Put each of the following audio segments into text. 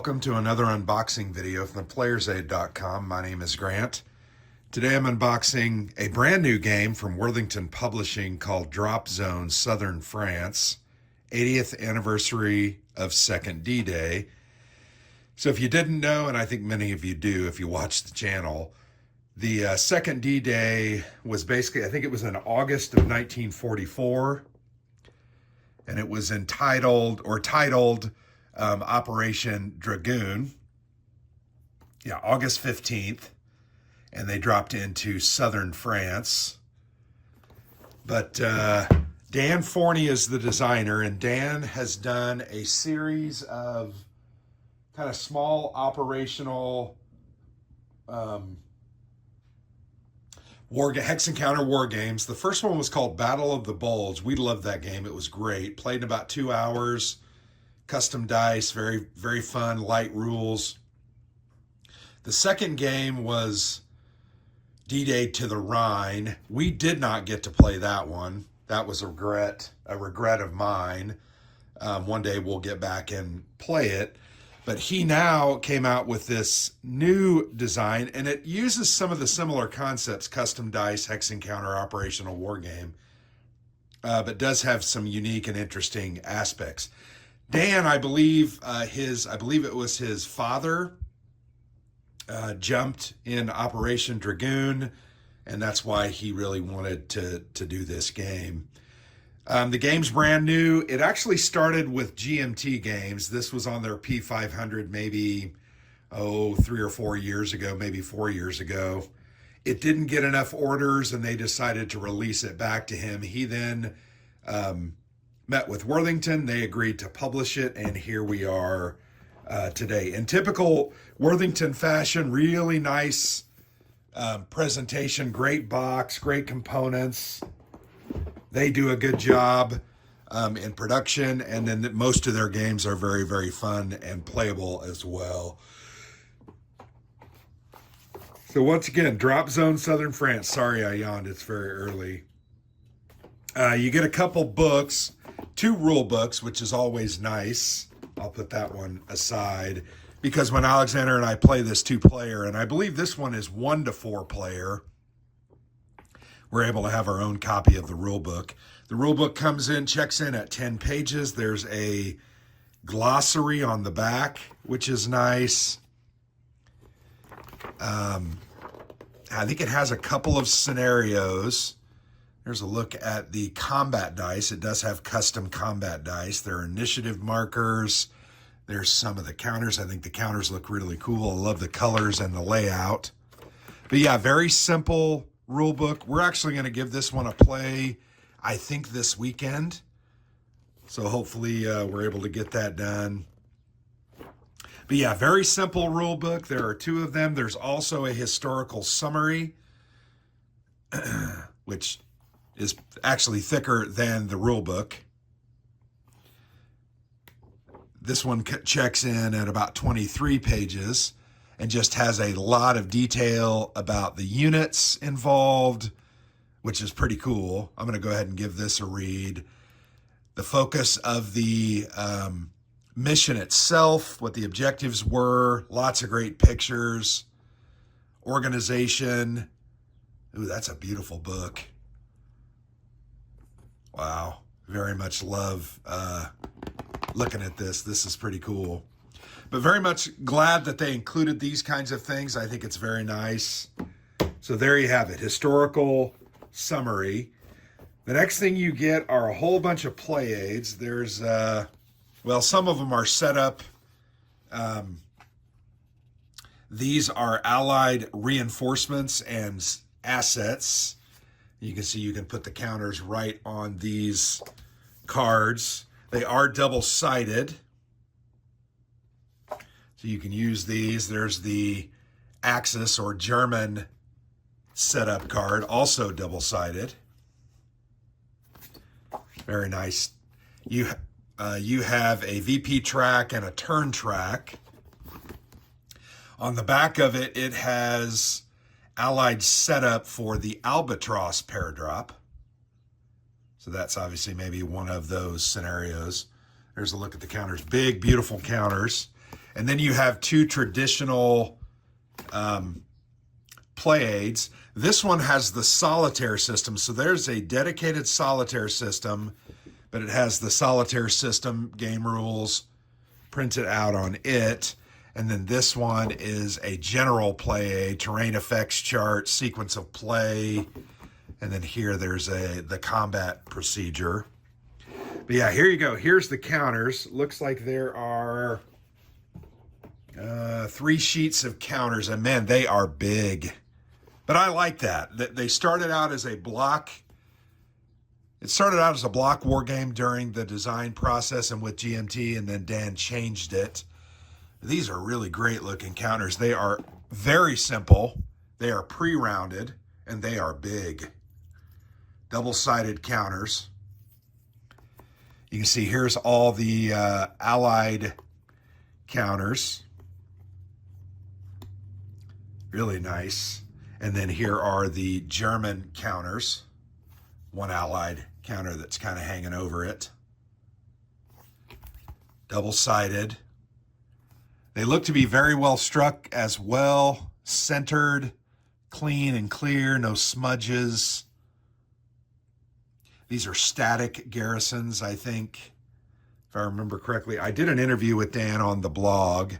Welcome to another unboxing video from theplayersaid.com. My name is Grant. Today I'm unboxing a brand new game from Worthington Publishing called Drop Zone Southern France, 80th anniversary of Second D-Day. So if you didn't know, and I think many of you do if you watch the channel, the Second D-Day was basically, I think it was in August of 1944, and it was titled Operation Dragoon, August 15th, and they dropped into southern France. But Dan Forney is the designer, and Dan has done a series of kind of small operational hex encounter war games. The first one was called Battle of the Bulge. We loved that game. It was great. Played in about 2 hours. Custom dice, very, very fun, light rules. The second game was D-Day to the Rhine. We did not get to play that one. That was a regret of mine. One day we'll get back and play it. But he now came out with this new design, and it uses some of the similar concepts, custom dice, hex encounter, operational war game, but does have some unique and interesting aspects. Dan, I believe it was his father jumped in Operation Dragoon, and that's why he really wanted to do this game. The game's brand new. It actually started with GMT Games. This was on their P500 maybe, 3 or 4 years ago, maybe 4 years ago. It didn't get enough orders, and they decided to release it back to him. He then met with Worthington. They agreed to publish it, and here we are today. In typical Worthington fashion, really nice presentation, great box, great components. They do a good job in production, and then most of their games are very, very fun and playable as well. So once again, Drop Zone Southern France. Sorry I yawned, it's very early. You get a couple books, 2 rule books, which is always nice. I'll put that one aside because when Alexander and I play this 2-player, and I believe this one is 1 to 4 player, we're able to have our own copy of the rule book. The rule book checks in at 10 pages. There's a glossary on the back, which is nice. I think it has a couple of scenarios. There's a look at the combat dice. It does have custom combat dice. There are initiative markers. There's some of the counters. I think the counters look really cool. I love the colors and the layout. But yeah, very simple rule book. We're actually going to give this one a play, I think, this weekend. So hopefully we're able to get that done. But yeah, very simple rule book. There are 2 of them. There's also a historical summary, which is actually thicker than the rule book. This one checks in at about 23 pages and just has a lot of detail about the units involved, which is pretty cool. I'm going to go ahead and give this a read. The focus of the mission itself, what the objectives were, lots of great pictures, organization. Ooh, that's a beautiful book. Wow, very much love looking at this. This is pretty cool. But very much glad that they included these kinds of things. I think it's very nice. So there you have it, historical summary. The next thing you get are a whole bunch of play aids. There's, some of them are set up. These are allied reinforcements and assets. You can see you can put the counters right on these cards. They are double-sided, so you can use these. There's the Axis or German setup card, also double-sided. Very nice. You have a VP track and a turn track. On the back of it, it has allied setup for the Albatross Paradrop. So that's obviously maybe one of those scenarios. There's a look at the counters. Big, beautiful counters. And then you have two traditional play aids. This one has the solitaire system. So there's a dedicated solitaire system, but it has the solitaire system game rules printed out on it. And then this one is a general play aid, terrain effects chart, sequence of play. And then here there's the combat procedure. But yeah, here you go. Here's the counters. Looks like there are 3 sheets of counters, and man, they are big. But I like that. They started out as a block. It started out as a block war game during the design process and with GMT, and then Dan changed it. These are really great looking counters. They are very simple. They are pre-rounded, and they are big. Double-sided counters. You can see here's all the Allied counters. Really nice. And then here are the German counters. One Allied counter that's kind of hanging over it. Double-sided. They look to be very well struck as well. Centered, clean and clear, no smudges. These are static garrisons, I think, if I remember correctly. I did an interview with Dan on the blog.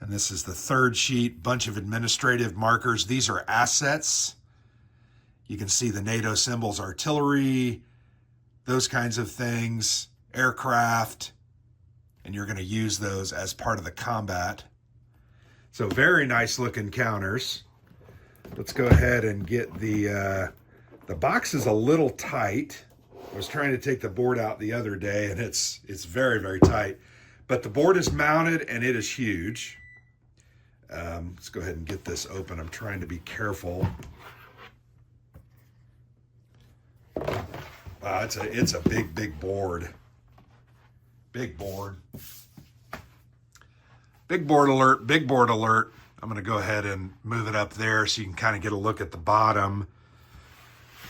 And this is the 3rd sheet, bunch of administrative markers. These are assets. You can see the NATO symbols, artillery, those kinds of things, aircraft, and you're going to use those as part of the combat. So very nice looking counters. Let's go ahead and get the box is a little tight. I was trying to take the board out the other day, and it's very, very tight. But the board is mounted, and it is huge. Let's go ahead and get this open. I'm trying to be careful. Wow, it's a big board. Big board. Big board alert, big board alert. I'm going to go ahead and move it up there so you can kind of get a look at the bottom.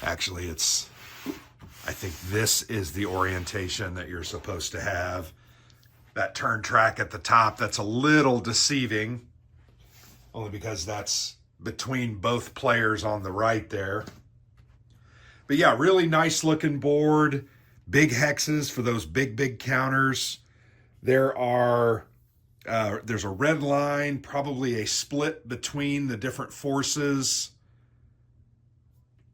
Actually, I think this is the orientation that you're supposed to have. That turn track at the top, that's a little deceiving, only because that's between both players on the right there. But yeah, really nice looking board. Big hexes for those big counters. There's a red line, probably a split between the different forces.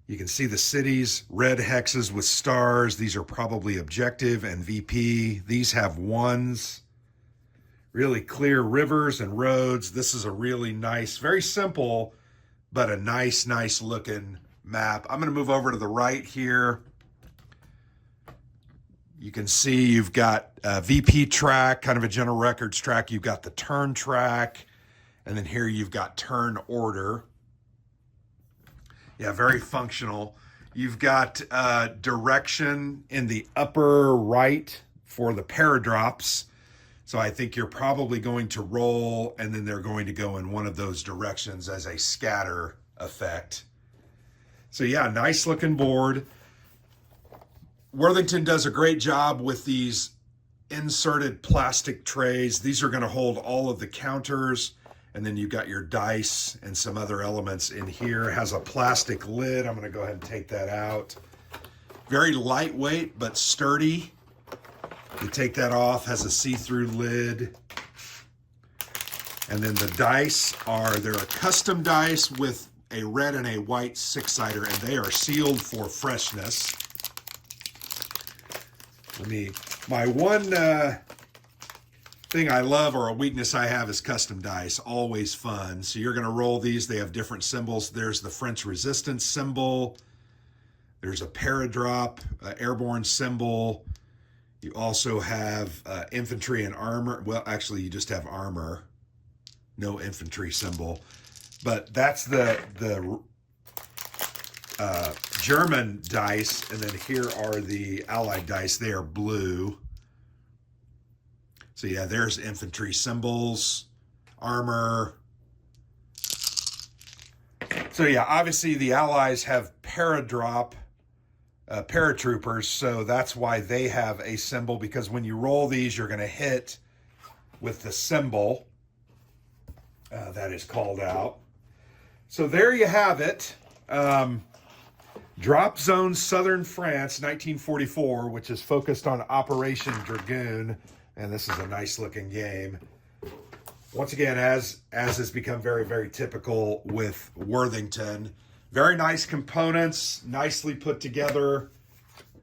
You can see the cities, red hexes with stars. These are probably objective and VP. These have 1s. Really clear rivers and roads. This is a really nice, very simple, but a nice looking map. I'm going to move over to the right here. You can see you've got a VP track, kind of a general records track. You've got the turn track, and then here you've got turn order. Yeah, very functional. You've got direction in the upper right for the paradrops. So I think you're probably going to roll, and then they're going to go in one of those directions as a scatter effect. So yeah, nice looking board. Worthington does a great job with these inserted plastic trays. These are going to hold all of the counters, and then you've got your dice and some other elements in here. It has a plastic lid. I'm going to go ahead and take that out. Very lightweight, but sturdy. You take that off, has a see-through lid. And then the dice they're a custom dice with a red and a white 6-sider, and they are sealed for freshness. My one thing I love or a weakness I have is custom dice. Always fun. So you're going to roll these. They have different symbols. There's the French resistance symbol. There's a paradrop, airborne symbol. You also have infantry and armor. Well, actually, you just have armor. No infantry symbol. But that's the German dice, and then here are the Allied dice. They are blue. So yeah, there's infantry symbols, armor. So yeah, obviously the Allies have paradrop, paratroopers, so that's why they have a symbol, because when you roll these, you're going to hit with the symbol that is called out. So there you have it. Drop Zone Southern France, 1944, which is focused on Operation Dragoon. And this is a nice looking game. Once again, as has become very, very typical with Worthington, very nice components, nicely put together.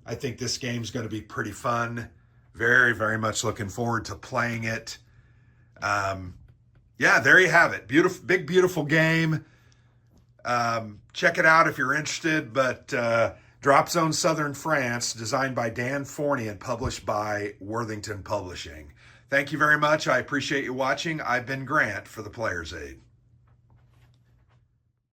I think this game's going to be pretty fun. Very, very much looking forward to playing it. Yeah, there you have it. Beautiful, big, beautiful game. Check it out if you're interested. But Drop Zone Southern France, designed by Dan Forney and published by Worthington Publishing. Thank you very much. I appreciate you watching. I've been Grant for the Player's Aid.